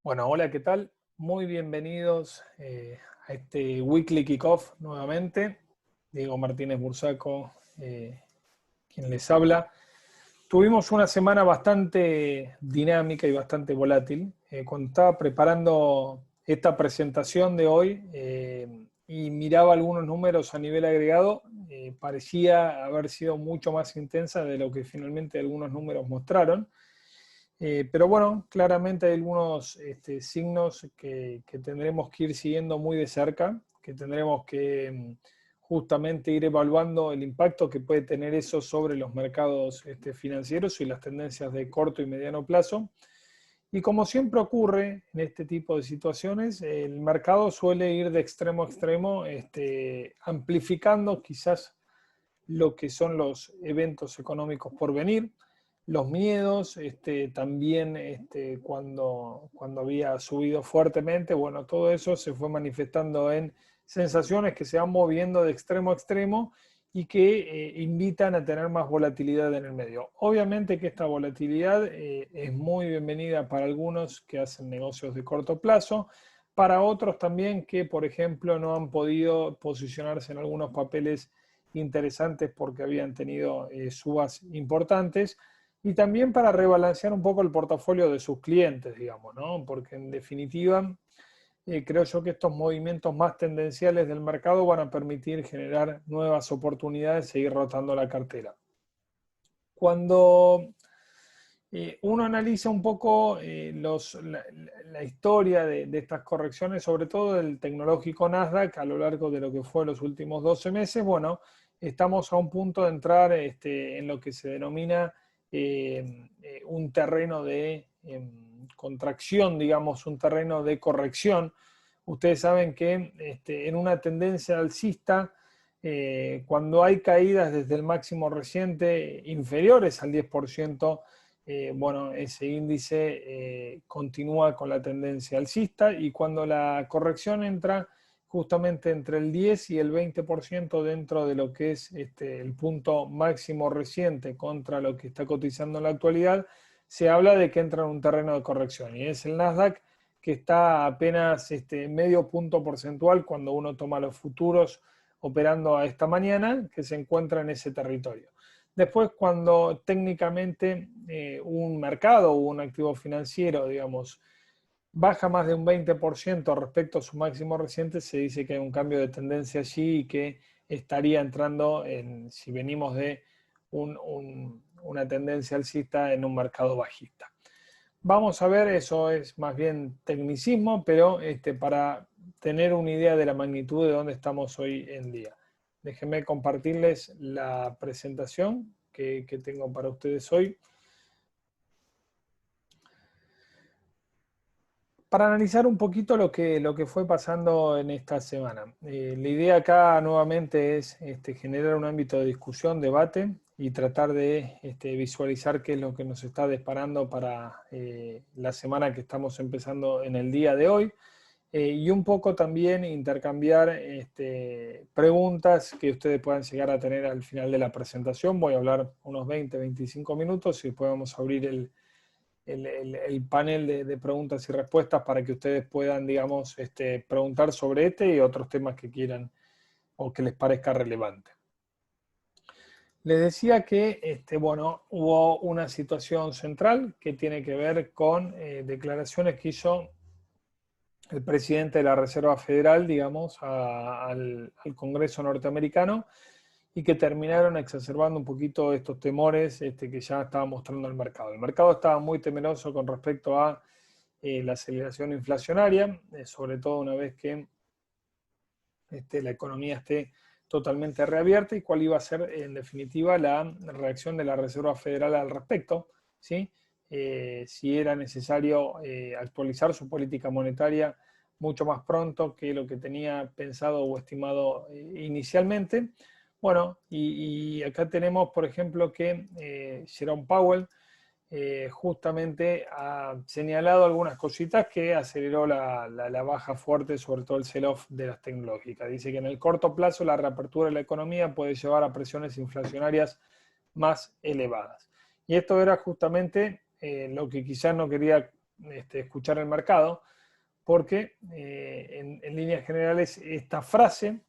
Bueno, hola, ¿qué tal? Muy bienvenidos a este Weekly Kickoff nuevamente. Diego Martínez Bursaco, quien les habla. Tuvimos una semana bastante dinámica y bastante volátil. Cuando estaba preparando esta presentación de hoy y miraba algunos números a nivel agregado, parecía haber sido mucho más intensa de lo que finalmente algunos números mostraron. Pero bueno, claramente hay algunos signos que tendremos que ir siguiendo muy de cerca, que tendremos que justamente ir evaluando el impacto que puede tener eso sobre los mercados financieros y las tendencias de corto y mediano plazo. Y como siempre ocurre en este tipo de situaciones, el mercado suele ir de extremo a extremo, amplificando quizás lo que son los eventos económicos por venir, los miedos, también cuando había subido fuertemente, bueno, todo eso se fue manifestando en sensaciones que se van moviendo de extremo a extremo y que invitan a tener más volatilidad en el medio. Obviamente que esta volatilidad es muy bienvenida para algunos que hacen negocios de corto plazo, para otros también que, por ejemplo, no han podido posicionarse en algunos papeles interesantes porque habían tenido subas importantes y también para rebalancear un poco el portafolio de sus clientes, digamos, ¿no? Porque en definitiva creo yo que estos movimientos más tendenciales del mercado van a permitir generar nuevas oportunidades e seguir rotando la cartera. Cuando uno analiza un poco la historia de estas correcciones, sobre todo del tecnológico Nasdaq a lo largo de lo que fue los últimos 12 meses, bueno, estamos a un punto de entrar en lo que se denomina un terreno de contracción, digamos, un terreno de corrección. Ustedes saben que en una tendencia alcista, cuando hay caídas desde el máximo reciente inferiores al 10%, bueno, ese índice continúa con la tendencia alcista, y cuando la corrección entra justamente entre el 10 y el 20% dentro de lo que es el punto máximo reciente contra lo que está cotizando en la actualidad, se habla de que entra en un terreno de corrección, y es el Nasdaq que está apenas medio punto porcentual cuando uno toma los futuros operando a esta mañana, que se encuentra en ese territorio. Después, cuando técnicamente un mercado o un activo financiero, digamos, baja más de un 20% respecto a su máximo reciente, se dice que hay un cambio de tendencia allí y que estaría entrando en, si venimos de una tendencia alcista, en un mercado bajista. Vamos a ver, eso es más bien tecnicismo, pero para tener una idea de la magnitud de dónde estamos hoy en día. Déjenme compartirles la presentación que tengo para ustedes hoy. Para analizar un poquito lo que fue pasando en esta semana. La idea acá nuevamente es generar un ámbito de discusión, debate, y tratar de visualizar qué es lo que nos está disparando para la semana que estamos empezando en el día de hoy. Y un poco también intercambiar preguntas que ustedes puedan llegar a tener al final de la presentación. Voy a hablar unos 20-25 minutos y después vamos a abrir el panel de preguntas y respuestas para que ustedes puedan, digamos, preguntar sobre y otros temas que quieran o que les parezca relevante. Les decía que bueno, hubo una situación central que tiene que ver con declaraciones que hizo el presidente de la Reserva Federal, digamos, al Congreso norteamericano, y que terminaron exacerbando un poquito estos temores que ya estaba mostrando el mercado. El mercado estaba muy temeroso con respecto a la aceleración inflacionaria, sobre todo una vez que la economía esté totalmente reabierta, y cuál iba a ser en definitiva la reacción de la Reserva Federal al respecto, ¿sí? Si era necesario actualizar su política monetaria mucho más pronto que lo que tenía pensado o estimado inicialmente. Bueno, y acá tenemos, por ejemplo, que Jerome Powell justamente ha señalado algunas cositas que aceleró la baja fuerte, sobre todo el sell-off de las tecnológicas. Dice que en el corto plazo la reapertura de la economía puede llevar a presiones inflacionarias más elevadas. Y esto era justamente lo que quizás no quería escuchar el mercado, porque en líneas generales esta frase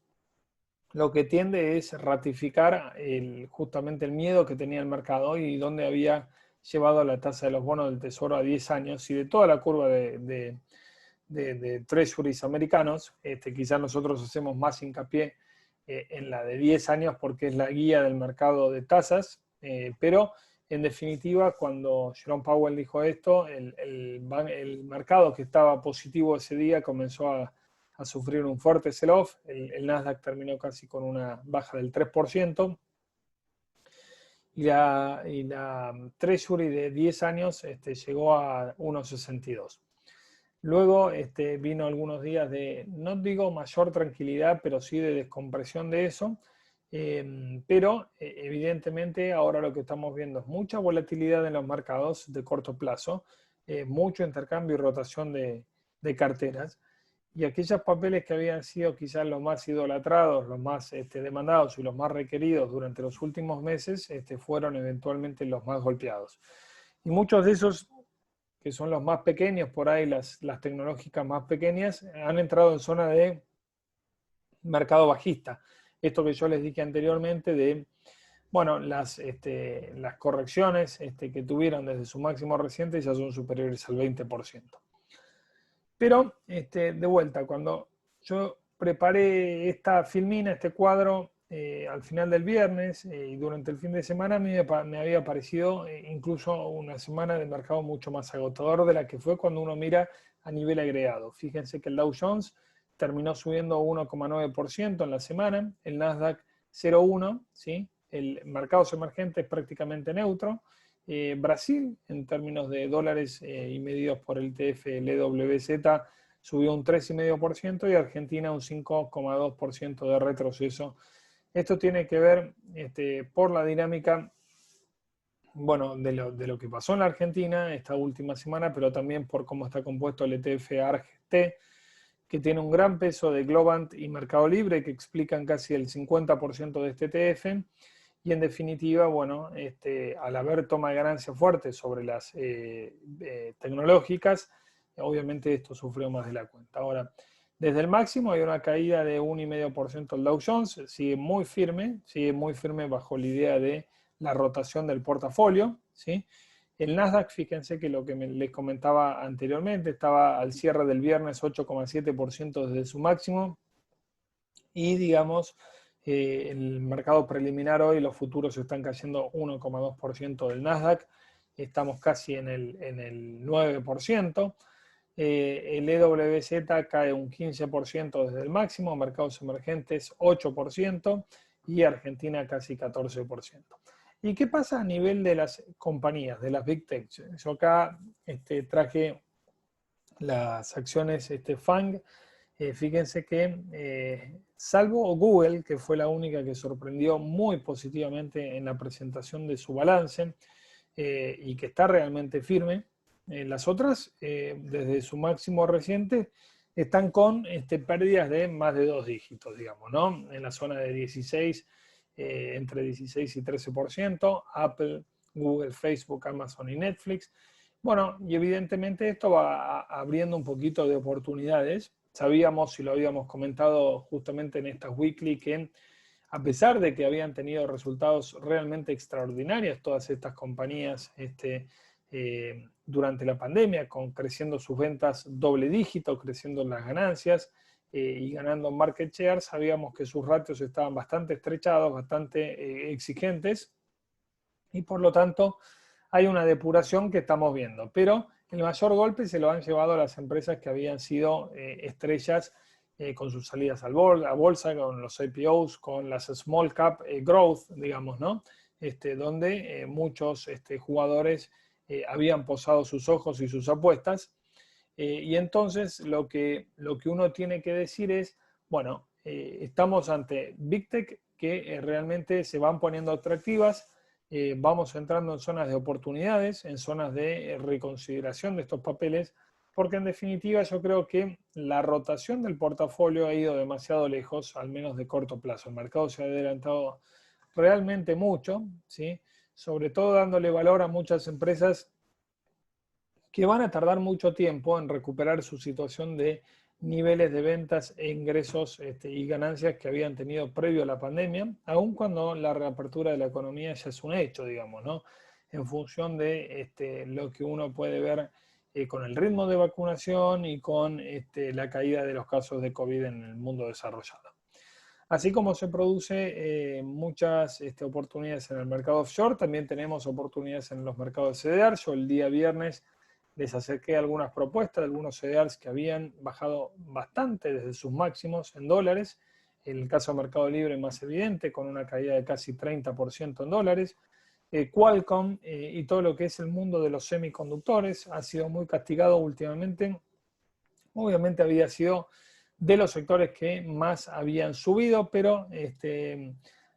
lo que tiende es ratificar justamente el miedo que tenía el mercado y dónde había llevado la tasa de los bonos del Tesoro a 10 años y de toda la curva de treasuries americanos. Quizás nosotros hacemos más hincapié en la de 10 años porque es la guía del mercado de tasas, pero en definitiva cuando Jerome Powell dijo esto, el mercado que estaba positivo ese día comenzó a sufrir un fuerte sell-off. El Nasdaq terminó casi con una baja del 3%. Y la Treasury de 10 años llegó a 1,62. Luego vino algunos días de, no digo mayor tranquilidad, pero sí de descompresión de eso. Pero evidentemente ahora lo que estamos viendo es mucha volatilidad en los mercados de corto plazo, mucho intercambio y rotación de carteras. Y aquellos papeles que habían sido quizás los más idolatrados, los más demandados y los más requeridos durante los últimos meses, fueron eventualmente los más golpeados. Y muchos de esos, que son los más pequeños, por ahí las tecnológicas más pequeñas, han entrado en zona de mercado bajista. Esto que yo les dije anteriormente de, bueno, las correcciones que tuvieron desde su máximo reciente ya son superiores al 20%. Pero, de vuelta, cuando yo preparé esta filmina, este cuadro, al final del viernes y durante el fin de semana, a mí me había parecido incluso una semana de mercado mucho más agotador de la que fue cuando uno mira a nivel agregado. Fíjense que el Dow Jones terminó subiendo 1,9% en la semana, el Nasdaq 0,1%, ¿sí? El mercado emergente es prácticamente neutro. Brasil, en términos de dólares y medidos por el TF-LWZ, subió un 3,5% y Argentina un 5,2% de retroceso. Esto tiene que ver por la dinámica, bueno, de lo que pasó en la Argentina esta última semana, pero también por cómo está compuesto el ETF-ARGT, que tiene un gran peso de Globant y Mercado Libre, que explican casi el 50% de este ETF. Y en definitiva, bueno, al haber toma de ganancia fuerte sobre las tecnológicas, obviamente esto sufrió más de la cuenta. Ahora, desde el máximo hay una caída de 1,5% el Dow Jones, sigue muy firme bajo la idea de la rotación del portafolio, ¿sí? El Nasdaq, fíjense que lo que les comentaba anteriormente, estaba al cierre del viernes 8,7% desde su máximo y digamos el mercado preliminar hoy, los futuros están cayendo 1,2% del Nasdaq, estamos casi en el 9%, el EWZ cae un 15% desde el máximo, mercados emergentes 8% y Argentina casi 14%. ¿Y qué pasa a nivel de las compañías, de las Big Tech? Yo acá traje las acciones FANG. Fíjense que salvo Google, que fue la única que sorprendió muy positivamente en la presentación de su balance y que está realmente firme, las otras, desde su máximo reciente, están con pérdidas de más de 2 dígitos, digamos, ¿no? En la zona de 16, entre 16 y 13%, Apple, Google, Facebook, Amazon y Netflix. Bueno, y evidentemente esto va abriendo un poquito de oportunidades. Sabíamos y lo habíamos comentado justamente en estas weekly que a pesar de que habían tenido resultados realmente extraordinarios todas estas compañías durante la pandemia, creciendo sus ventas doble dígito, creciendo las ganancias y ganando market share, sabíamos que sus ratios estaban bastante estrechados, bastante exigentes y por lo tanto hay una depuración que estamos viendo, pero el mayor golpe se lo han llevado las empresas que habían sido estrellas con sus salidas a bolsa, con los IPOs, con las small cap growth, digamos, ¿no? Donde muchos jugadores habían posado sus ojos y sus apuestas. Y entonces lo que uno tiene que decir es, bueno, estamos ante Big Tech que realmente se van poniendo atractivas. Vamos entrando en zonas de oportunidades, en zonas de reconsideración de estos papeles, porque en definitiva yo creo que la rotación del portafolio ha ido demasiado lejos, al menos de corto plazo. El mercado se ha adelantado realmente mucho, ¿sí? Sobre todo dándole valor a muchas empresas que van a tardar mucho tiempo en recuperar su situación de niveles de ventas e ingresos y ganancias que habían tenido previo a la pandemia, aun cuando la reapertura de la economía ya es un hecho, digamos, ¿no? En función de lo que uno puede ver con el ritmo de vacunación y con la caída de los casos de COVID en el mundo desarrollado. Así como se produce muchas oportunidades en el mercado offshore, también tenemos oportunidades en los mercados de CDR. Yo el día viernes les acerqué algunas propuestas de algunos CDRs que habían bajado bastante desde sus máximos en dólares. El caso de Mercado Libre más evidente, con una caída de casi 30% en dólares. Qualcomm y todo lo que es el mundo de los semiconductores ha sido muy castigado últimamente. Obviamente había sido de los sectores que más habían subido, pero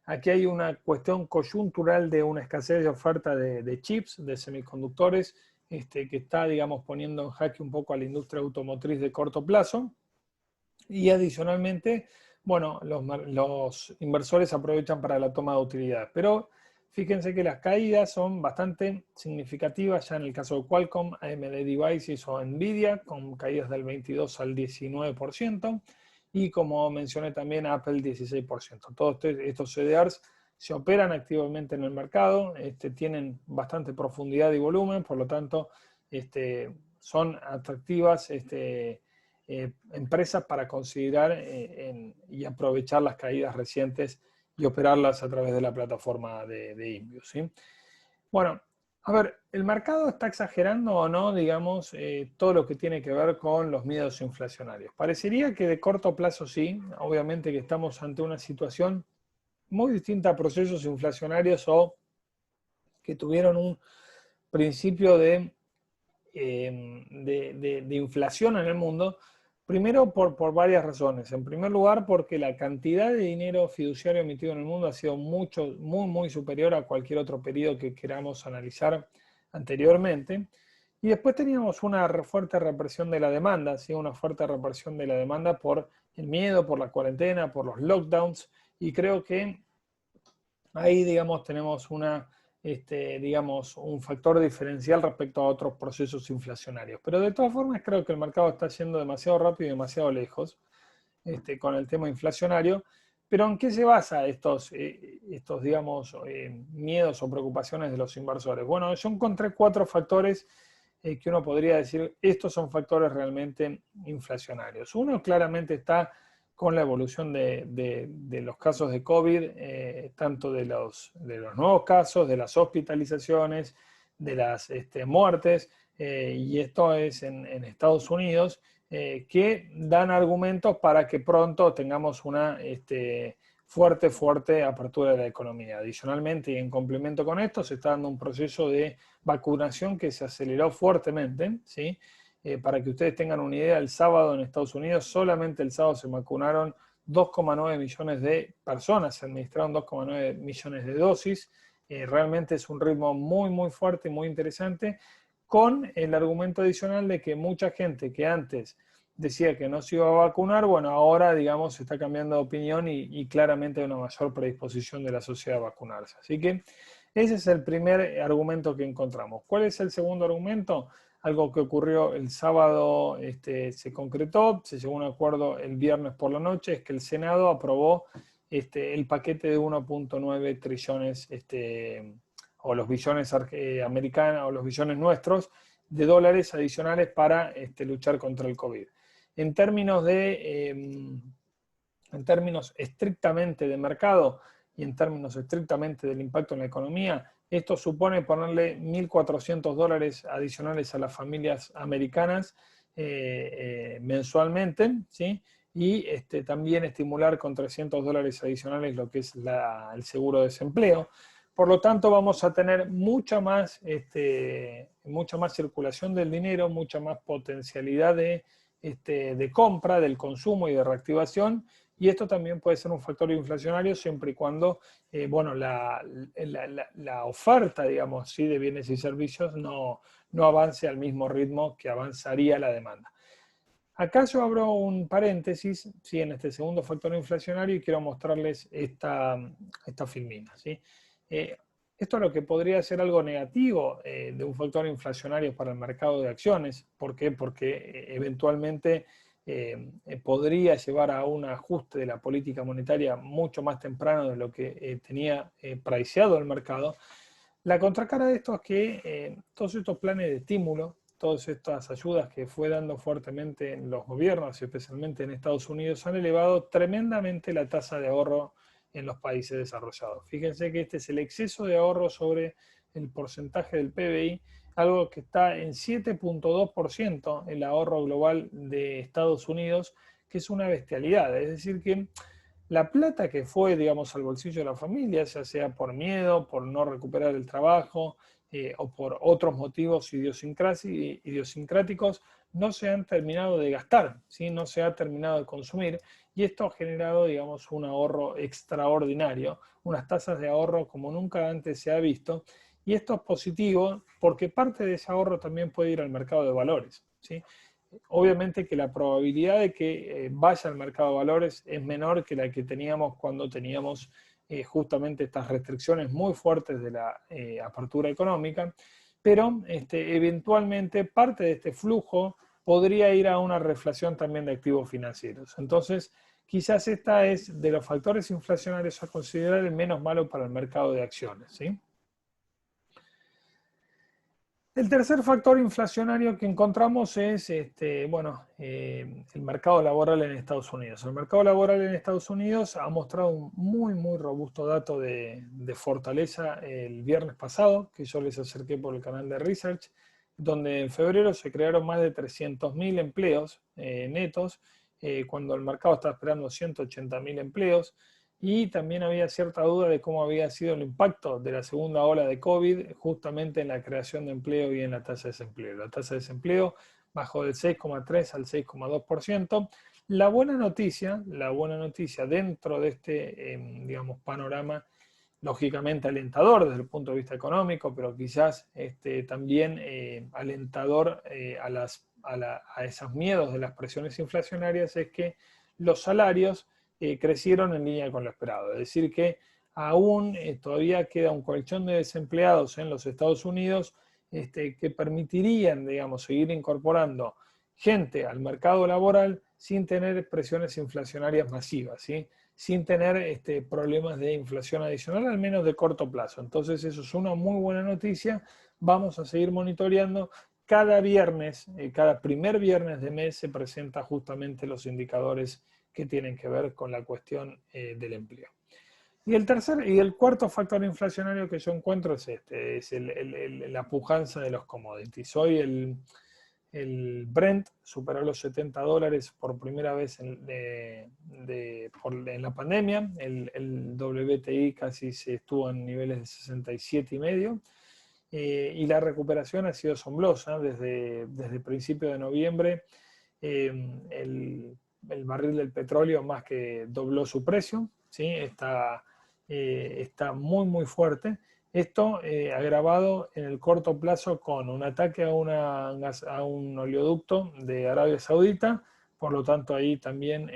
aquí hay una cuestión coyuntural de una escasez de oferta de chips, de semiconductores, que está, digamos, poniendo en jaque un poco a la industria automotriz de corto plazo. Y adicionalmente, bueno, los inversores aprovechan para la toma de utilidades. Pero fíjense que las caídas son bastante significativas, ya en el caso de Qualcomm, AMD Devices o Nvidia, con caídas del 22 al 19%, y como mencioné también Apple 16%. Todos estos CDRs se operan activamente en el mercado, tienen bastante profundidad y volumen, por lo tanto son atractivas empresas para considerar y aprovechar las caídas recientes y operarlas a través de la plataforma de Invius, ¿sí? Bueno, a ver, ¿el mercado está exagerando o no, digamos, todo lo que tiene que ver con los miedos inflacionarios? Parecería que de corto plazo sí, obviamente que estamos ante una situación muy distinta a procesos inflacionarios o que tuvieron un principio de inflación en el mundo, primero por varias razones. En primer lugar, porque la cantidad de dinero fiduciario emitido en el mundo ha sido muy superior a cualquier otro periodo que queramos analizar anteriormente. Y después teníamos una fuerte represión de la demanda, ¿sí? Una fuerte represión de la demanda por el miedo, por la cuarentena, por los lockdowns. Y creo que ahí, digamos, tenemos digamos, un factor diferencial respecto a otros procesos inflacionarios. Pero de todas formas creo que el mercado está yendo demasiado rápido y demasiado lejos con el tema inflacionario. Pero ¿en qué se basa estos digamos, miedos o preocupaciones de los inversores? Bueno, yo encontré 4 factores que uno podría decir, estos son factores realmente inflacionarios. Uno claramente está con la evolución de los casos de COVID, tanto de los nuevos casos, de las hospitalizaciones, de las muertes, y esto es en Estados Unidos, que dan argumentos para que pronto tengamos una fuerte apertura de la economía. Adicionalmente, y en complemento con esto, se está dando un proceso de vacunación que se aceleró fuertemente, ¿sí? Para que ustedes tengan una idea, el sábado en Estados Unidos, solamente el sábado se vacunaron 2,9 millones de personas, se administraron 2,9 millones de dosis. Realmente es un ritmo muy fuerte, muy interesante, con el argumento adicional de que mucha gente que antes decía que no se iba a vacunar, bueno, ahora, digamos, se está cambiando de opinión y claramente hay una mayor predisposición de la sociedad a vacunarse. Así que ese es el primer argumento que encontramos. ¿Cuál es el segundo argumento? Algo que ocurrió el sábado se concretó, se llegó a un acuerdo el viernes por la noche, es que el Senado aprobó el paquete de 1,9 trillones, o los billones americanos, o los billones nuestros, de dólares adicionales para luchar contra el COVID. En términos estrictamente de mercado y en términos estrictamente del impacto en la economía, esto supone ponerle $1.400 adicionales a las familias americanas mensualmente, ¿sí? Y también estimular con $300 adicionales lo que es el seguro de desempleo. Por lo tanto, vamos a tener mucha más circulación del dinero, mucha más potencialidad de compra, del consumo y de reactivación, y esto también puede ser un factor inflacionario siempre y cuando bueno, la oferta, digamos, ¿sí? De bienes y servicios no avance al mismo ritmo que avanzaría la demanda. Acá yo abro un paréntesis, ¿sí? En este segundo factor inflacionario, y quiero mostrarles esta filmina, ¿sí? Esto es lo que podría ser algo negativo de un factor inflacionario para el mercado de acciones. ¿Por qué? Porque eventualmente podría llevar a un ajuste de la política monetaria mucho más temprano de lo que tenía priceado el mercado. La contracara de esto es que todos estos planes de estímulo, todas estas ayudas que fue dando fuertemente en los gobiernos, especialmente en Estados Unidos, han elevado tremendamente la tasa de ahorro en los países desarrollados. Fíjense que este es el exceso de ahorro sobre el porcentaje del PBI, algo que está en 7,2% el ahorro global de Estados Unidos, que es una bestialidad. Es decir, que la plata que fue, digamos, al bolsillo de la familia, ya sea por miedo, por no recuperar el trabajo o por otros motivos idiosincráticos, no se han terminado de gastar, ¿sí? No se ha terminado de consumir, y esto ha generado, digamos, un ahorro extraordinario, unas tasas de ahorro como nunca antes se ha visto, y esto es positivo porque parte de ese ahorro también puede ir al mercado de valores, ¿sí? Obviamente que la probabilidad de que vaya al mercado de valores es menor que la que teníamos cuando teníamos justamente estas restricciones muy fuertes de la apertura económica, pero eventualmente parte de este flujo podría ir a una reflación también de activos financieros. Entonces, quizás esta es de los factores inflacionarios a considerar el menos malo para el mercado de acciones, ¿sí? El tercer factor inflacionario que encontramos es el mercado laboral en Estados Unidos. El mercado laboral en Estados Unidos ha mostrado un muy robusto dato de fortaleza el viernes pasado, que yo les acerqué por el canal de Research, donde en febrero se crearon más de 300.000 empleos netos, cuando el mercado está esperando 180.000 empleos. Y también había cierta duda de cómo había sido el impacto de la segunda ola de COVID justamente en la creación de empleo y en la tasa de desempleo. La tasa de desempleo bajó del 6,3 al 6,2%. La buena noticia dentro de este, digamos, panorama lógicamente alentador desde el punto de vista económico, pero quizás también alentador a esos miedos de las presiones inflacionarias, es que los salarios crecieron en línea con lo esperado. Es decir, que aún todavía queda un colchón de desempleados en los Estados Unidos que permitirían, digamos, seguir incorporando gente al mercado laboral sin tener presiones inflacionarias masivas, ¿sí? Sin tener problemas de inflación adicional, al menos de corto plazo. Entonces eso es una muy buena noticia. Vamos a seguir monitoreando. Cada viernes, cada primer viernes de mes se presentan justamente los indicadores que tienen que ver con la cuestión del empleo. Y el cuarto factor inflacionario que yo encuentro es la pujanza de los commodities. Hoy el Brent superó los $70 por primera vez en la pandemia. El WTI casi se estuvo en niveles de 67,5. Y la recuperación ha sido asombrosa. Desde principios de noviembre, el barril del petróleo más que dobló su precio, ¿sí? Está muy fuerte. Esto agravado en el corto plazo con un ataque a un oleoducto de Arabia Saudita. Por lo tanto, ahí también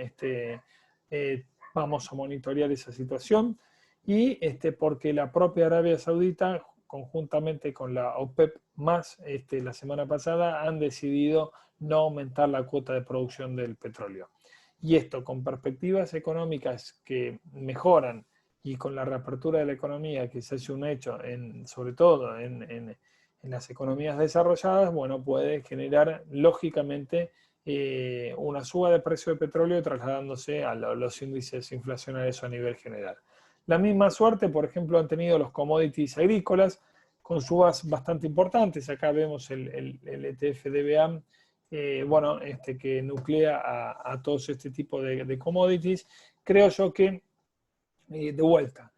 vamos a monitorear esa situación. Y porque la propia Arabia Saudita, conjuntamente con la OPEP más la semana pasada, han decidido no aumentar la cuota de producción del petróleo. Y esto con perspectivas económicas que mejoran y con la reapertura de la economía que se hace un hecho, sobre todo en las economías desarrolladas, bueno, puede generar lógicamente una suba de precio de petróleo trasladándose a los índices inflacionarios a nivel general. La misma suerte, por ejemplo, han tenido los commodities agrícolas con subas bastante importantes. Acá vemos el ETF DBAM, que nuclea a todos este tipo de commodities. Creo yo que, de vuelta,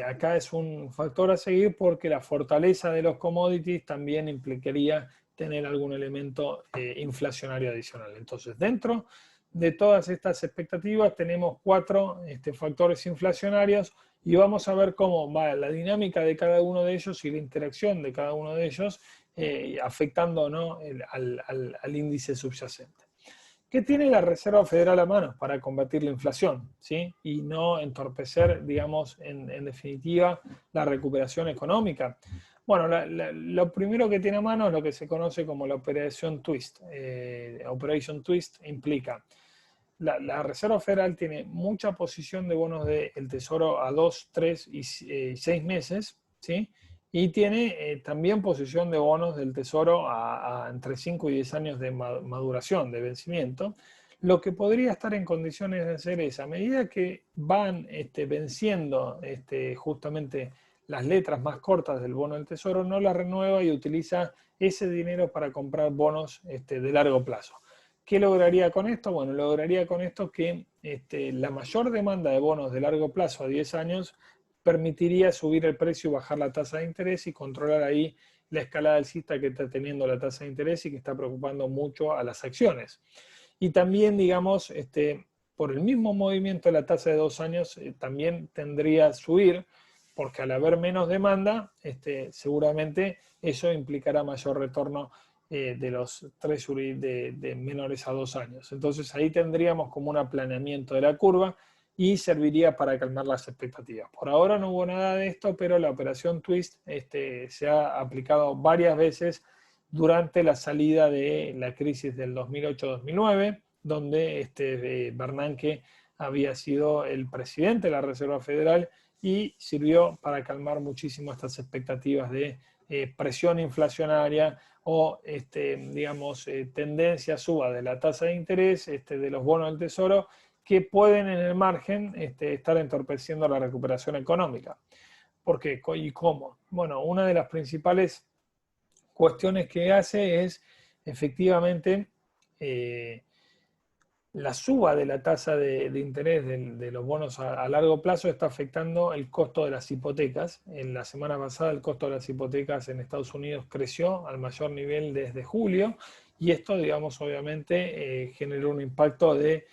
acá es un factor a seguir porque la fortaleza de los commodities también implicaría tener algún elemento inflacionario adicional. Entonces, dentro de todas estas expectativas tenemos 4 factores inflacionarios y vamos a ver cómo va la dinámica de cada uno de ellos y la interacción de cada uno de ellos afectando o no al índice subyacente. ¿Qué tiene la Reserva Federal a mano para combatir la inflación? ¿Sí? Y no entorpecer, digamos, en definitiva, la recuperación económica. Bueno, lo primero que tiene a mano es lo que se conoce como la Operación Twist. Operation Twist implica, la Reserva Federal tiene mucha posición de bonos del Tesoro a 2, 3 y 6 meses, ¿sí? Y tiene también posición de bonos del Tesoro a entre 5 y 10 años de maduración, de vencimiento. Lo que podría estar en condiciones de hacer es, a medida que van venciendo justamente las letras más cortas del bono del Tesoro, no la renueva y utiliza ese dinero para comprar bonos de largo plazo. ¿Qué lograría con esto? Bueno, lograría con esto que la mayor demanda de bonos de largo plazo a 10 años permitiría subir el precio y bajar la tasa de interés y controlar ahí la escalada alcista que está teniendo la tasa de interés y que está preocupando mucho a las acciones. Y también, digamos, por el mismo movimiento de la tasa de 2 años, también tendría a subir, porque al haber menos demanda, seguramente eso implicará mayor retorno de los treasury de menores a 2 años. Entonces ahí tendríamos como un aplanamiento de la curva y serviría para calmar las expectativas. Por ahora no hubo nada de esto, pero la operación Twist se ha aplicado varias veces durante la salida de la crisis del 2008-2009, donde Bernanke había sido el presidente de la Reserva Federal y sirvió para calmar muchísimo estas expectativas de presión inflacionaria o, digamos, tendencia suba de la tasa de interés de los bonos del Tesoro que pueden en el margen estar entorpeciendo la recuperación económica. ¿Por qué? ¿Y cómo? Bueno, una de las principales cuestiones que hace es efectivamente la suba de la tasa de interés de los bonos a largo plazo está afectando el costo de las hipotecas. En la semana pasada el costo de las hipotecas en Estados Unidos creció al mayor nivel desde julio y esto, digamos, obviamente generó un impacto de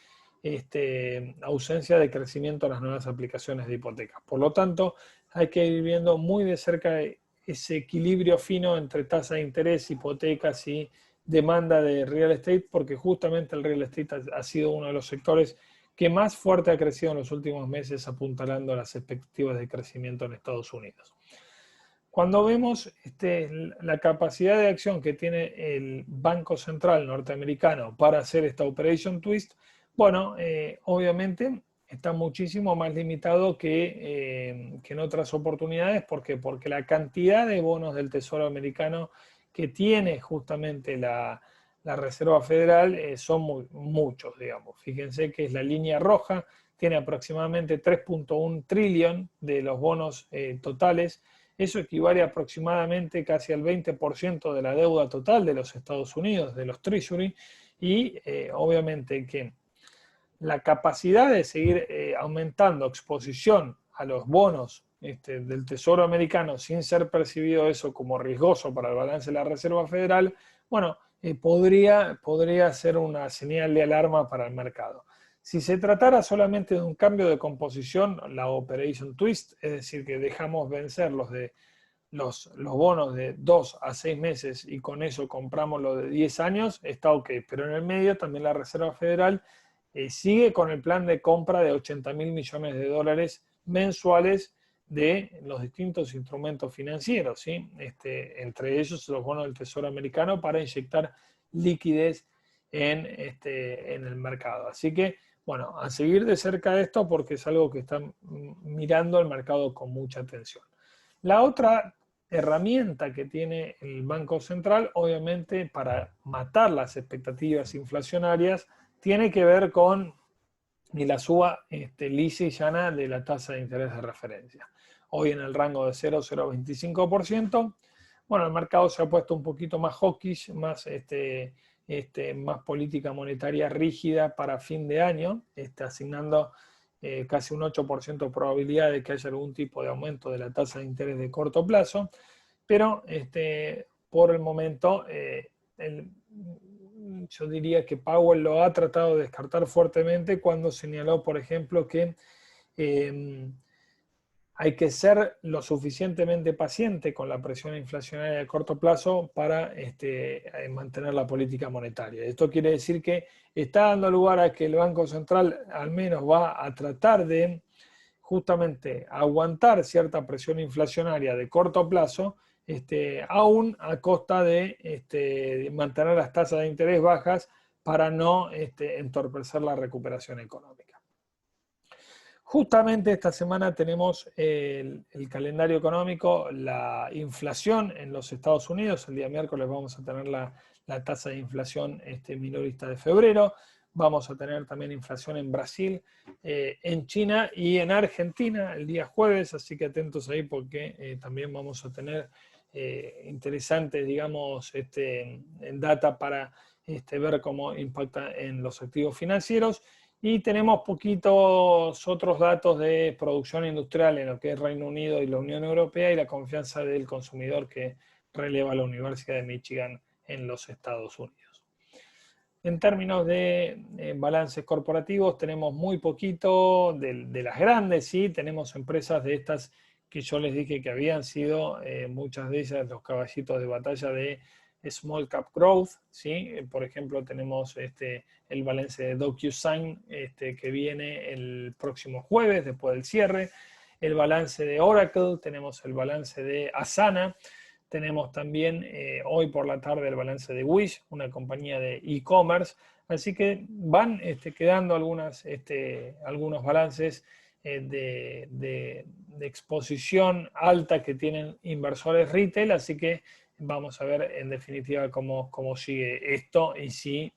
ausencia de crecimiento en las nuevas aplicaciones de hipotecas. Por lo tanto, hay que ir viendo muy de cerca ese equilibrio fino entre tasa de interés, hipotecas y demanda de real estate, porque justamente el real estate ha sido uno de los sectores que más fuerte ha crecido en los últimos meses, apuntalando las expectativas de crecimiento en Estados Unidos. Cuando vemos la capacidad de acción que tiene el Banco Central norteamericano para hacer esta Operation Twist, bueno, obviamente está muchísimo más limitado que en otras oportunidades. ¿Por qué? Porque la cantidad de bonos del Tesoro americano que tiene justamente la Reserva Federal son muchos, digamos. Fíjense que es la línea roja, tiene aproximadamente 3.1 trillón de los bonos totales. Eso equivale aproximadamente casi al 20% de la deuda total de los Estados Unidos, de los Treasury, y obviamente que la capacidad de seguir aumentando exposición a los bonos del Tesoro americano sin ser percibido eso como riesgoso para el balance de la Reserva Federal, bueno, podría ser una señal de alarma para el mercado. Si se tratara solamente de un cambio de composición, la Operation Twist, es decir, que dejamos vencer los bonos de 2 a 6 meses y con eso compramos los de 10 años, está ok. Pero en el medio también la Reserva Federal sigue con el plan de compra de 80.000 millones de dólares mensuales de los distintos instrumentos financieros, ¿sí? Entre ellos los bonos del Tesoro americano para inyectar liquidez en el mercado. Así que, bueno, a seguir de cerca esto porque es algo que está mirando el mercado con mucha atención. La otra herramienta que tiene el Banco Central, obviamente, para matar las expectativas inflacionarias, tiene que ver con la suba lisa y llana de la tasa de interés de referencia. Hoy en el rango de 0,025%. Bueno, el mercado se ha puesto un poquito más hawkish, más política monetaria rígida para fin de año, asignando casi un 8% de probabilidad de que haya algún tipo de aumento de la tasa de interés de corto plazo, pero por el momento yo diría que Powell lo ha tratado de descartar fuertemente cuando señaló, por ejemplo, que hay que ser lo suficientemente paciente con la presión inflacionaria de corto plazo para mantener la política monetaria. Esto quiere decir que está dando lugar a que el Banco Central al menos va a tratar de justamente aguantar cierta presión inflacionaria de corto plazo, aún a costa de mantener las tasas de interés bajas para no entorpecer la recuperación económica. Justamente esta semana tenemos el calendario económico, la inflación en los Estados Unidos. El día miércoles vamos a tener la tasa de inflación minorista de febrero. Vamos a tener también inflación en Brasil, en China y en Argentina el día jueves, así que atentos ahí porque también vamos a tener interesantes, digamos, data para ver cómo impacta en los activos financieros. Y tenemos poquitos otros datos de producción industrial en lo que es Reino Unido y la Unión Europea y la confianza del consumidor que releva la Universidad de Michigan en los Estados Unidos. En términos de balances corporativos, tenemos muy poquito de las grandes, ¿sí? Tenemos empresas de estas que yo les dije que habían sido muchas de ellas los caballitos de batalla de Small Cap Growth, ¿sí? Por ejemplo, tenemos el balance de DocuSign que viene el próximo jueves después del cierre, el balance de Oracle, tenemos el balance de Asana. Tenemos también hoy por la tarde el balance de Wish, una compañía de e-commerce. Así que van quedando algunos balances de exposición alta que tienen inversores retail. Así que vamos a ver en definitiva cómo sigue esto y si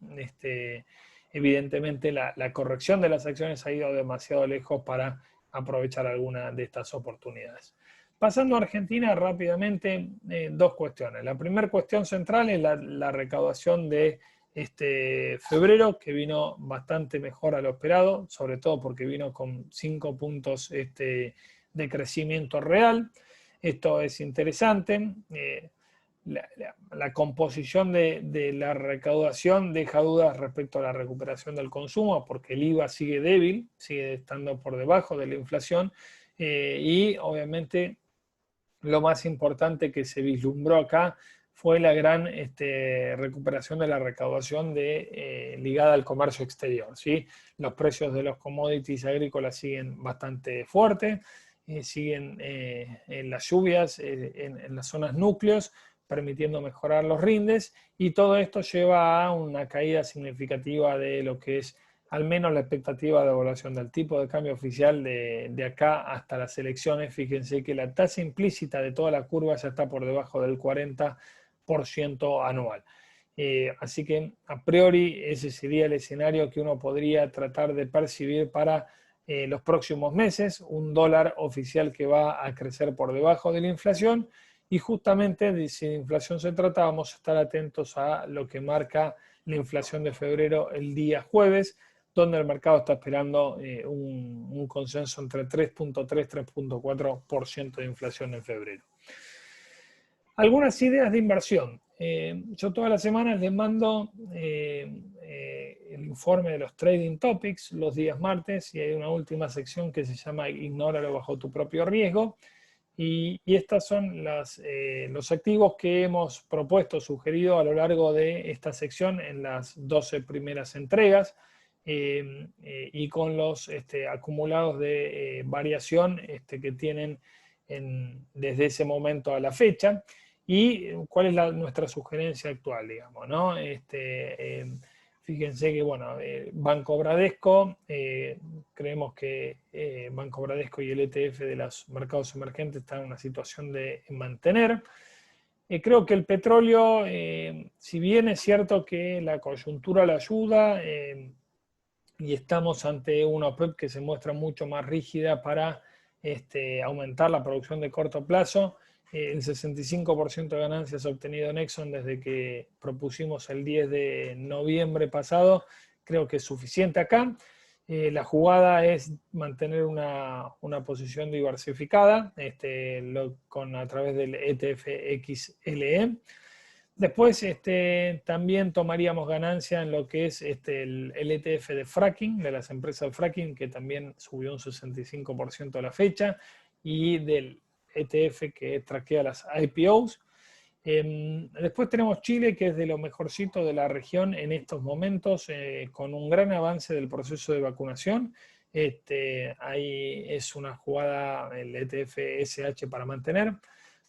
evidentemente la corrección de las acciones ha ido demasiado lejos para aprovechar alguna de estas oportunidades. Pasando a Argentina rápidamente, dos cuestiones. La primera cuestión central es la recaudación de febrero, que vino bastante mejor a lo esperado, sobre todo porque vino con 5 puntos de crecimiento real. Esto es interesante. La composición de la recaudación deja dudas respecto a la recuperación del consumo, porque el IVA sigue débil, sigue estando por debajo de la inflación, y obviamente lo más importante que se vislumbró acá fue la gran recuperación de la recaudación ligada al comercio exterior, ¿sí? Los precios de los commodities agrícolas siguen bastante fuertes, siguen en las lluvias, en las zonas núcleos, permitiendo mejorar los rindes, y todo esto lleva a una caída significativa de lo que es al menos la expectativa de evaluación del tipo de cambio oficial de acá hasta las elecciones. Fíjense que la tasa implícita de toda la curva ya está por debajo del 40% anual. Así que a priori ese sería el escenario que uno podría tratar de percibir para los próximos meses, un dólar oficial que va a crecer por debajo de la inflación, y justamente si de inflación se trata vamos a estar atentos a lo que marca la inflación de febrero el día jueves, donde el mercado está esperando un consenso entre 3.3 y 3.4% de inflación en febrero. Algunas ideas de inversión. Yo todas las semanas les mando el informe de los Trading Topics los días martes, y hay una última sección que se llama Ignóralo bajo tu propio riesgo. Y estos son los activos que hemos propuesto, sugerido a lo largo de esta sección en las 12 primeras entregas, y con los acumulados de variación que tienen desde ese momento a la fecha. Y cuál es nuestra sugerencia actual, digamos, ¿no? Fíjense que, bueno, Banco Bradesco, creemos que Banco Bradesco y el ETF de los mercados emergentes están en una situación de mantener. Creo que el petróleo, si bien es cierto que la coyuntura lo ayuda, y estamos ante una OPEP que se muestra mucho más rígida para aumentar la producción de corto plazo, el 65% de ganancias obtenido en Exxon desde que propusimos el 10 de noviembre pasado, creo que es suficiente acá. La jugada es mantener una posición diversificada a través del ETF XLE. Después también tomaríamos ganancia en lo que es el ETF de fracking, de las empresas de fracking, que también subió un 65% a la fecha. y del ETF que traquea las IPOs. Después tenemos Chile, que es de lo mejorcito de la región en estos momentos, con un gran avance del proceso de vacunación. Ahí es una jugada el ETF SH para mantener.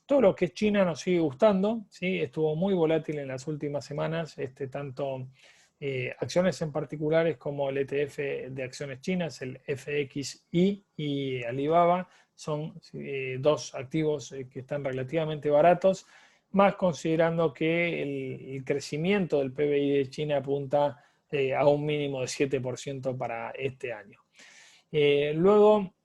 Todo lo que es China nos sigue gustando, ¿sí? Estuvo muy volátil en las últimas semanas, tanto acciones en particulares como el ETF de acciones chinas, el FXI y Alibaba, son dos activos que están relativamente baratos, más considerando que el crecimiento del PBI de China apunta a un mínimo de 7% para este año. Luego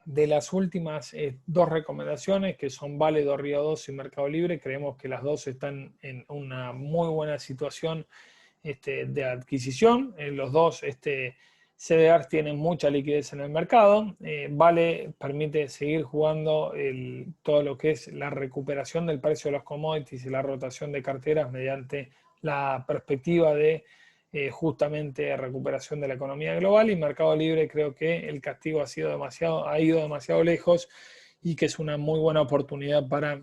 de las últimas dos recomendaciones, que son Vale, Río 2 y Mercado Libre, creemos que las dos están en una muy buena situación de adquisición. Los dos CDRs tienen mucha liquidez en el mercado. Vale permite seguir jugando todo lo que es la recuperación del precio de los commodities y la rotación de carteras mediante la perspectiva de justamente recuperación de la economía global, y Mercado Libre creo que el castigo ha ido demasiado lejos y que es una muy buena oportunidad para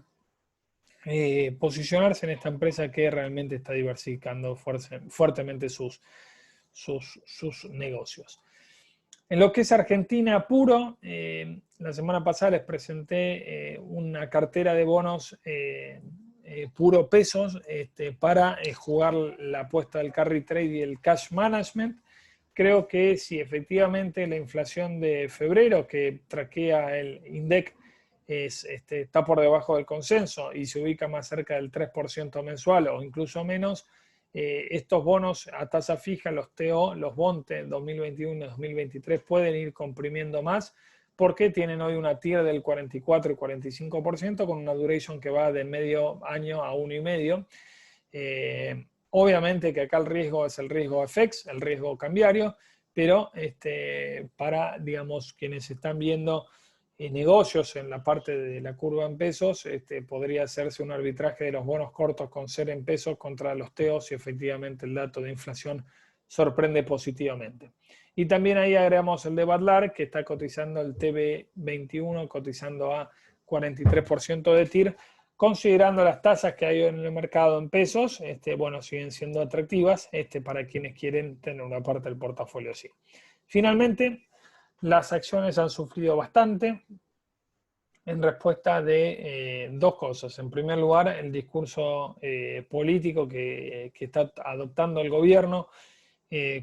posicionarse en esta empresa que realmente está diversificando fuertemente sus negocios. En lo que es Argentina puro, la semana pasada les presenté una cartera de bonos puro pesos para jugar la apuesta del carry trade y el cash management. Creo que si efectivamente la inflación de febrero que traquea el INDEC está por debajo del consenso y se ubica más cerca del 3% mensual o incluso menos, estos bonos a tasa fija, los TO, los BONTE 2021 y 2023 pueden ir comprimiendo más porque tienen hoy una TIR del 44 y 45% con una duration que va de medio año a 1,5. Obviamente que acá el riesgo es el riesgo FX, el riesgo cambiario, pero para, digamos, quienes están viendo negocios en la parte de la curva en pesos, podría hacerse un arbitraje de los bonos cortos con ser en pesos contra los TEOs si efectivamente el dato de inflación sorprende positivamente. Y también ahí agregamos el de Badlar, que está cotizando el TB21, cotizando a 43% de TIR, considerando las tasas que hay en el mercado en pesos, bueno, siguen siendo atractivas para quienes quieren tener una parte del portafolio así. Finalmente, las acciones han sufrido bastante en respuesta de dos cosas. En primer lugar, el discurso político que está adoptando el gobierno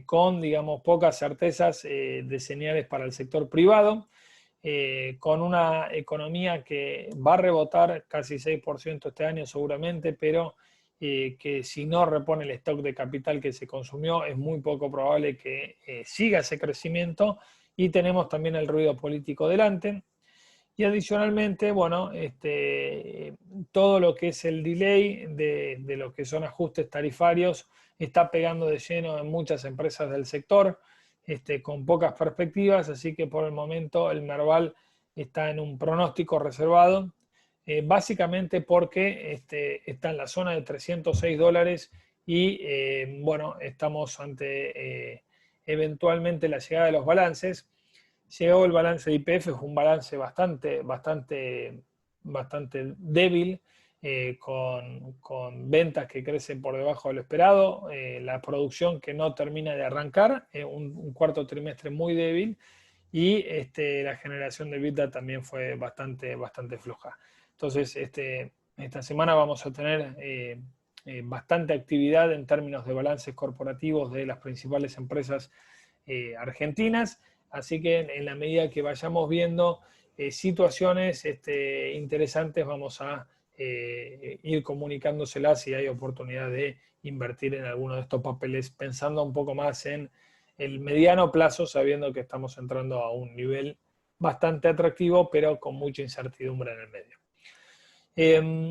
con, digamos, pocas certezas de señales para el sector privado, con una economía que va a rebotar casi 6% este año seguramente, pero que si no repone el stock de capital que se consumió, es muy poco probable que siga ese crecimiento. Y tenemos también el ruido político delante. Y adicionalmente, bueno, todo lo que es el delay de lo que son ajustes tarifarios está pegando de lleno en muchas empresas del sector, con pocas perspectivas, así que por el momento el Merval está en un pronóstico reservado, básicamente porque está en la zona de $306 y, bueno, estamos ante eventualmente la llegada de los balances. Llegó el balance de YPF, es un balance bastante débil, con ventas que crecen por debajo de lo esperado, la producción que no termina de arrancar, un cuarto trimestre muy débil, y la generación de EBITDA también fue bastante floja. Entonces, esta semana vamos a tener bastante actividad en términos de balances corporativos de las principales empresas argentinas. Así que en la medida que vayamos viendo situaciones interesantes, vamos a ir comunicándoselas si hay oportunidad de invertir en alguno de estos papeles, pensando un poco más en el mediano plazo, sabiendo que estamos entrando a un nivel bastante atractivo, pero con mucha incertidumbre en el medio.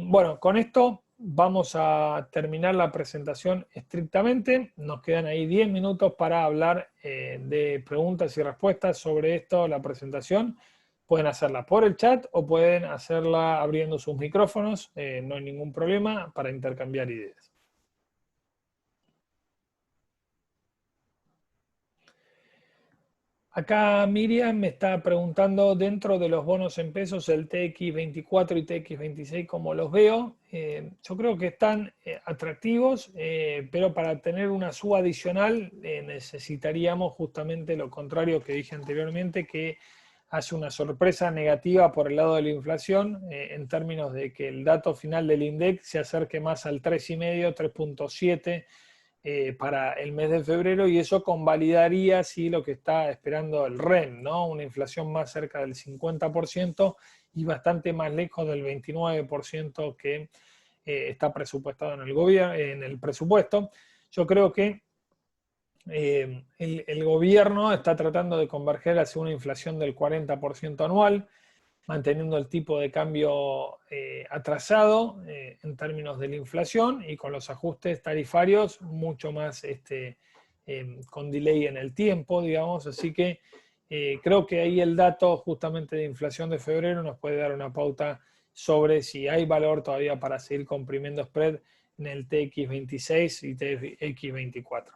Bueno, con esto vamos a terminar la presentación estrictamente. Nos quedan ahí 10 minutos para hablar de preguntas y respuestas sobre esto, la presentación. Pueden hacerla por el chat o pueden hacerla abriendo sus micrófonos. No hay ningún problema para intercambiar ideas. Acá Miriam me está preguntando dentro de los bonos en pesos, el TX24 y TX26, ¿cómo los veo? Yo creo que están atractivos, pero para tener una suba adicional necesitaríamos justamente lo contrario que dije anteriormente, que hace una sorpresa negativa por el lado de la inflación, en términos de que el dato final del INDEC se acerque más al 3,5, 3,7 para el mes de febrero, y eso convalidaría sí, lo que está esperando el REN, ¿no? Una inflación más cerca del 50% y bastante más lejos del 29% que está presupuestado en el gobierno, en el presupuesto. Yo creo que el gobierno está tratando de converger hacia una inflación del 40% anual, manteniendo el tipo de cambio atrasado en términos de la inflación y con los ajustes tarifarios mucho más con delay en el tiempo, digamos. Así que creo que ahí el dato justamente de inflación de febrero nos puede dar una pauta sobre si hay valor todavía para seguir comprimiendo spread en el TX26 y TX24.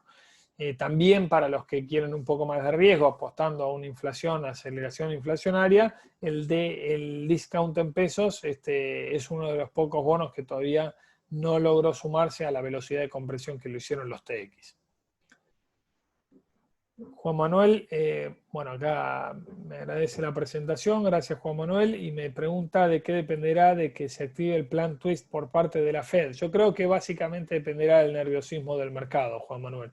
También para los que quieren un poco más de riesgo, apostando a una inflación, aceleración inflacionaria, el discount en pesos es uno de los pocos bonos que todavía no logró sumarse a la velocidad de compresión que lo hicieron los TX. Juan Manuel, bueno, acá me agradece la presentación, gracias Juan Manuel, y me pregunta de qué dependerá de que se active el plan twist por parte de la Fed. Yo creo que básicamente dependerá del nerviosismo del mercado, Juan Manuel.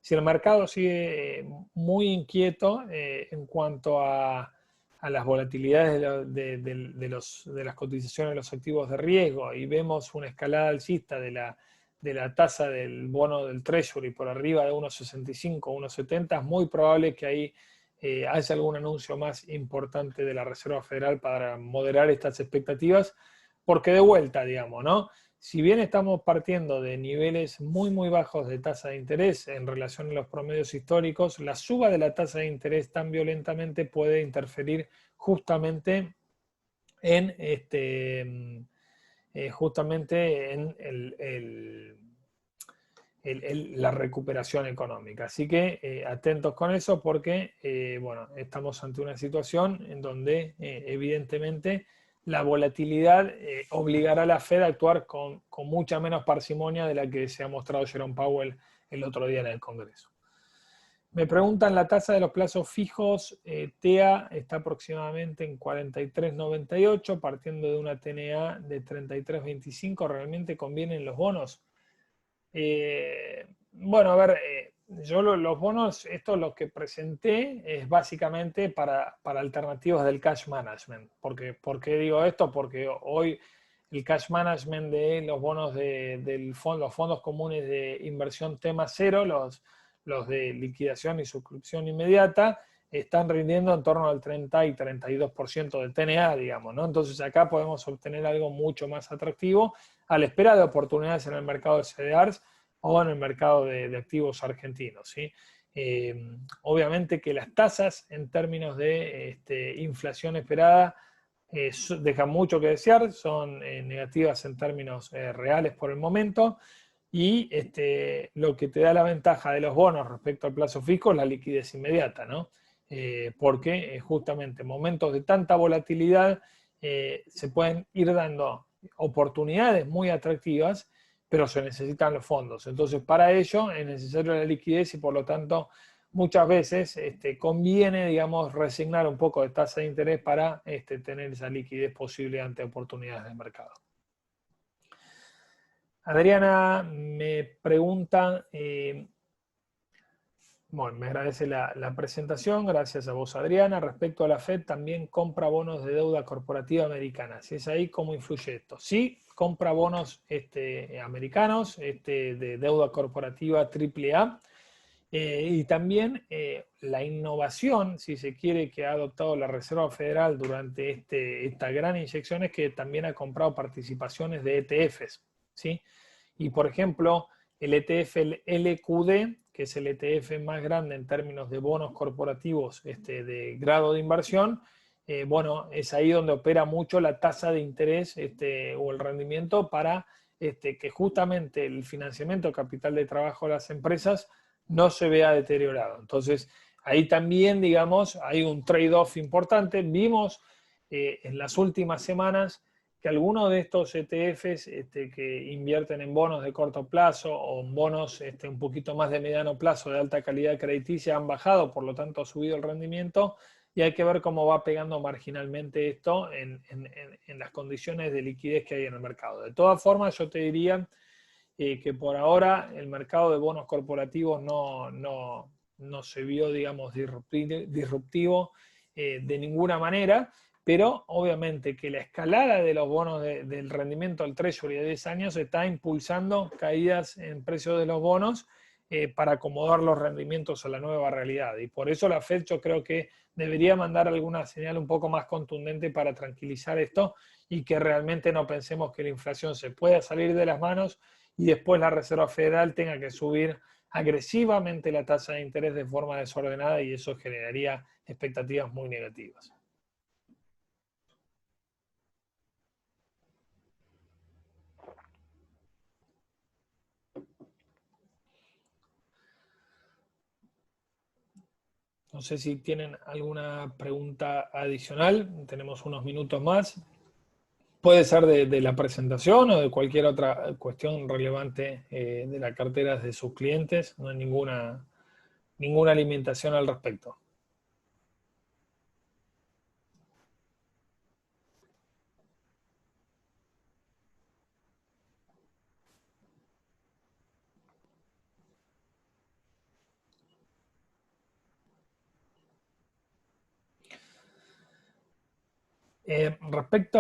Si el mercado sigue muy inquieto en cuanto a las volatilidades de las cotizaciones de los activos de riesgo, y vemos una escalada alcista de la tasa del bono del Treasury por arriba de 1,65, 1,70, es muy probable que ahí haya algún anuncio más importante de la Reserva Federal para moderar estas expectativas, porque de vuelta, digamos, ¿no? Si bien estamos partiendo de niveles muy, muy bajos de tasa de interés en relación a los promedios históricos, la suba de la tasa de interés tan violentamente puede interferir justamente en justamente en la recuperación económica. Así que atentos con eso porque, bueno, estamos ante una situación en donde evidentemente la volatilidad obligará a la Fed a actuar con mucha menos parsimonia de la que se ha mostrado Jerome Powell el otro día en el Congreso. Me preguntan la tasa de los plazos fijos, TEA está aproximadamente en 43,98, partiendo de una TNA de 33,25. ¿Realmente convienen los bonos? Bueno, a ver, yo los bonos, esto lo que presenté es básicamente para alternativas del cash management. ¿Por qué digo esto? Porque hoy el cash management de los bonos los fondos comunes de inversión tema cero, los de liquidación y suscripción inmediata, están rindiendo en torno al 30 y 32% del TNA, digamos, ¿no? Entonces acá podemos obtener algo mucho más atractivo a la espera de oportunidades en el mercado de CDRs o en el mercado de activos argentinos, ¿sí? Obviamente que las tasas en términos de inflación esperada dejan mucho que desear, son negativas en términos reales por el momento, y lo que te da la ventaja de los bonos respecto al plazo fijo es la liquidez inmediata, ¿no? Porque justamente en momentos de tanta volatilidad se pueden ir dando oportunidades muy atractivas, pero se necesitan los fondos. Entonces, para ello es necesaria la liquidez y por lo tanto muchas veces conviene, digamos, resignar un poco de tasa de interés para tener esa liquidez posible ante oportunidades de mercado. Adriana me pregunta, bueno, me agradece la presentación, gracias a vos Adriana. Respecto a la Fed, también compra bonos de deuda corporativa americana. Si es ahí, ¿cómo influye esto? Sí, compra bonos americanos de deuda corporativa AAA. Y también la innovación, si se quiere, que ha adoptado la Reserva Federal durante esta gran inyección es que también ha comprado participaciones de ETFs, ¿sí? Y por ejemplo, el ETF el LQD, que es el ETF más grande en términos de bonos corporativos de grado de inversión, bueno, es ahí donde opera mucho la tasa de interés o el rendimiento para que justamente el financiamiento capital de trabajo de las empresas no se vea deteriorado. Entonces, ahí también, digamos, hay un trade-off importante. Vimos en las últimas semanas que algunos de estos ETFs que invierten en bonos de corto plazo o en bonos un poquito más de mediano plazo de alta calidad crediticia han bajado, por lo tanto ha subido el rendimiento, y hay que ver cómo va pegando marginalmente esto en las condiciones de liquidez que hay en el mercado. De todas formas, yo te diría que por ahora el mercado de bonos corporativos no se vio, digamos, disruptivo de ninguna manera, pero obviamente que la escalada de los bonos del rendimiento al Treasury de 10 años está impulsando caídas en precios de los bonos para acomodar los rendimientos a la nueva realidad. Y por eso la Fed yo creo que debería mandar alguna señal un poco más contundente para tranquilizar esto y que realmente no pensemos que la inflación se pueda salir de las manos y después la Reserva Federal tenga que subir agresivamente la tasa de interés de forma desordenada, y eso generaría expectativas muy negativas. No sé si tienen alguna pregunta adicional. Tenemos unos minutos más. Puede ser de la presentación o de cualquier otra cuestión relevante de la cartera de sus clientes. No hay ninguna limitación al respecto.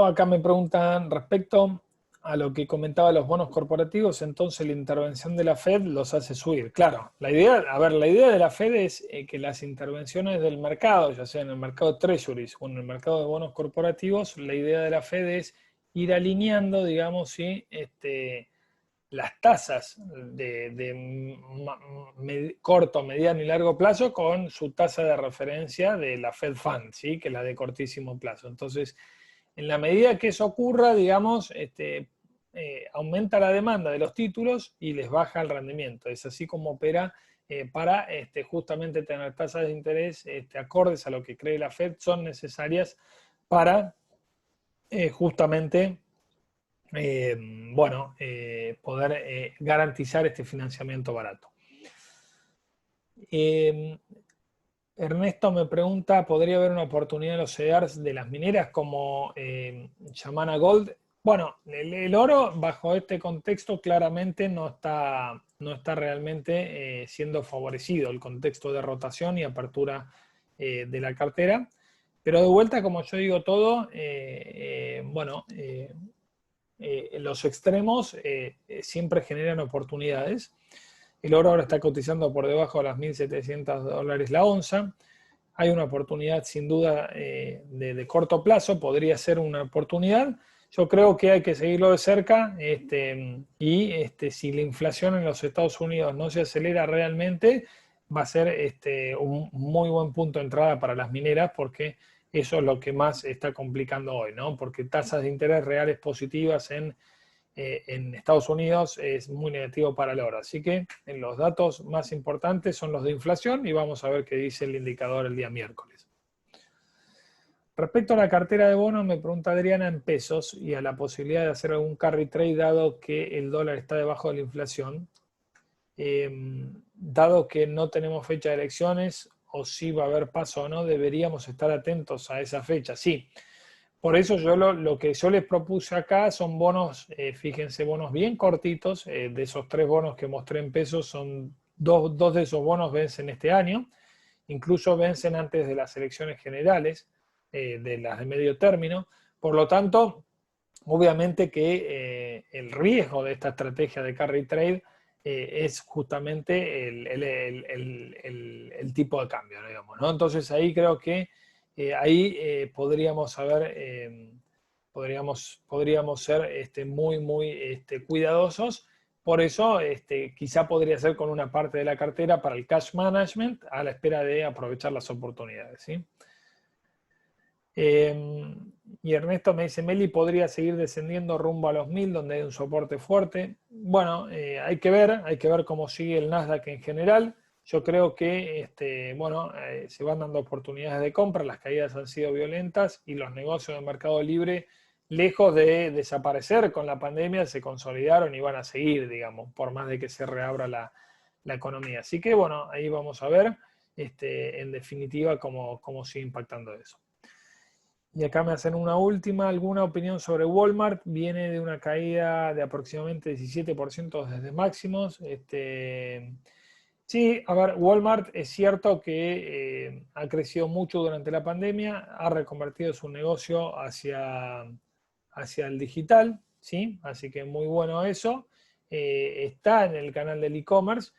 Acá me preguntan, respecto a lo que comentaba los bonos corporativos, entonces la intervención de la Fed los hace subir. Claro, la idea de la Fed es que las intervenciones del mercado, ya sea en el mercado de treasuries o en el mercado de bonos corporativos, la idea de la Fed es ir alineando, digamos, ¿sí? Las tasas de corto, mediano y largo plazo con su tasa de referencia de la Fed Fund, ¿sí? Que es la de cortísimo plazo. Entonces, en la medida que eso ocurra, digamos, aumenta la demanda de los títulos y les baja el rendimiento. Es así como opera para justamente tener tasas de interés acordes a lo que cree la Fed, son necesarias para justamente poder garantizar este financiamiento barato. Ernesto me pregunta, ¿podría haber una oportunidad en los CEDARs de las mineras como Yamana Gold? Bueno, el oro bajo este contexto claramente no está realmente siendo favorecido el contexto de rotación y apertura de la cartera. Pero de vuelta, como yo digo todo, los extremos siempre generan oportunidades. El oro ahora está cotizando por debajo de las $1.700 la onza. Hay una oportunidad sin duda de corto plazo, podría ser una oportunidad. Yo creo que hay que seguirlo de cerca y si la inflación en los Estados Unidos no se acelera realmente, va a ser un muy buen punto de entrada para las mineras, porque eso es lo que más está complicando hoy, ¿no? Porque tasas de interés reales positivas en Estados Unidos es muy negativo para el oro. Así que los datos más importantes son los de inflación y vamos a ver qué dice el indicador el día miércoles. Respecto a la cartera de bonos, me pregunta Adriana en pesos y a la posibilidad de hacer algún carry trade dado que el dólar está debajo de la inflación. Dado que no tenemos fecha de elecciones o si va a haber paso o no, deberíamos estar atentos a esa fecha. Sí. Por eso yo lo que yo les propuse acá son bonos, fíjense, bonos bien cortitos. De esos 3 bonos que mostré en pesos, son dos de esos bonos vencen este año, incluso vencen antes de las elecciones generales, de las de medio término. Por lo tanto, obviamente que el riesgo de esta estrategia de carry trade es justamente el tipo de cambio, digamos, ¿no? Entonces ahí creo que podríamos ser muy cuidadosos. Por eso quizá podría ser con una parte de la cartera para el cash management a la espera de aprovechar las oportunidades, ¿sí? Y Ernesto me dice, Meli podría seguir descendiendo rumbo a los 1000, donde hay un soporte fuerte. Bueno, hay que ver cómo sigue el Nasdaq en general. yo creo que bueno, se van dando oportunidades de compra, las caídas han sido violentas y los negocios de Mercado Libre, lejos de desaparecer con la pandemia, se consolidaron y van a seguir, digamos, por más de que se reabra la economía. Así que bueno, ahí vamos a ver en definitiva cómo sigue impactando eso. Y acá me hacen una última, alguna opinión sobre Walmart. Viene de una caída de aproximadamente 17% desde máximos. Sí, a ver, Walmart es cierto que ha crecido mucho durante la pandemia, ha reconvertido su negocio hacia el digital, ¿sí? Así que muy bueno eso. Está en el canal del e-commerce.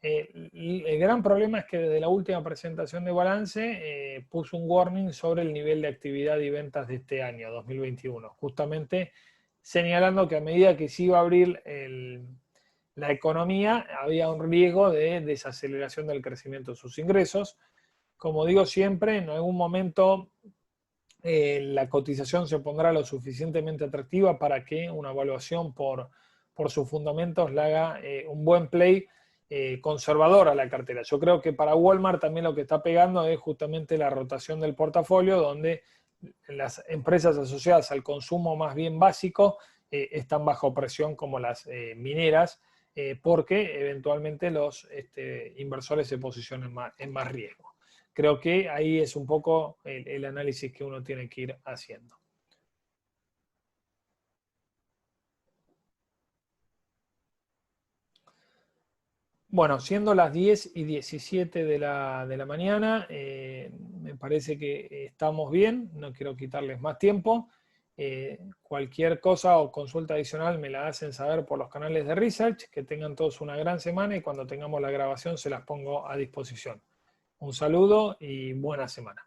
El gran problema es que desde la última presentación de balance puso un warning sobre el nivel de actividad y ventas de este año, 2021, justamente señalando que a medida que se iba a abrir la economía, había un riesgo de desaceleración del crecimiento de sus ingresos. Como digo siempre, en algún momento la cotización se pondrá lo suficientemente atractiva para que una evaluación por sus fundamentos le haga un buen play conservador a la cartera. Yo creo que para Walmart también lo que está pegando es justamente la rotación del portafolio, donde las empresas asociadas al consumo más bien básico están bajo presión como las mineras, porque eventualmente los inversores se posicionen en más riesgo. Creo que ahí es un poco el análisis que uno tiene que ir haciendo. Bueno, siendo las 10:17 de la mañana, me parece que estamos bien, no quiero quitarles más tiempo. Cualquier cosa o consulta adicional me la hacen saber por los canales de research. Que tengan todos una gran semana y cuando tengamos la grabación se las pongo a disposición. Un saludo y buena semana.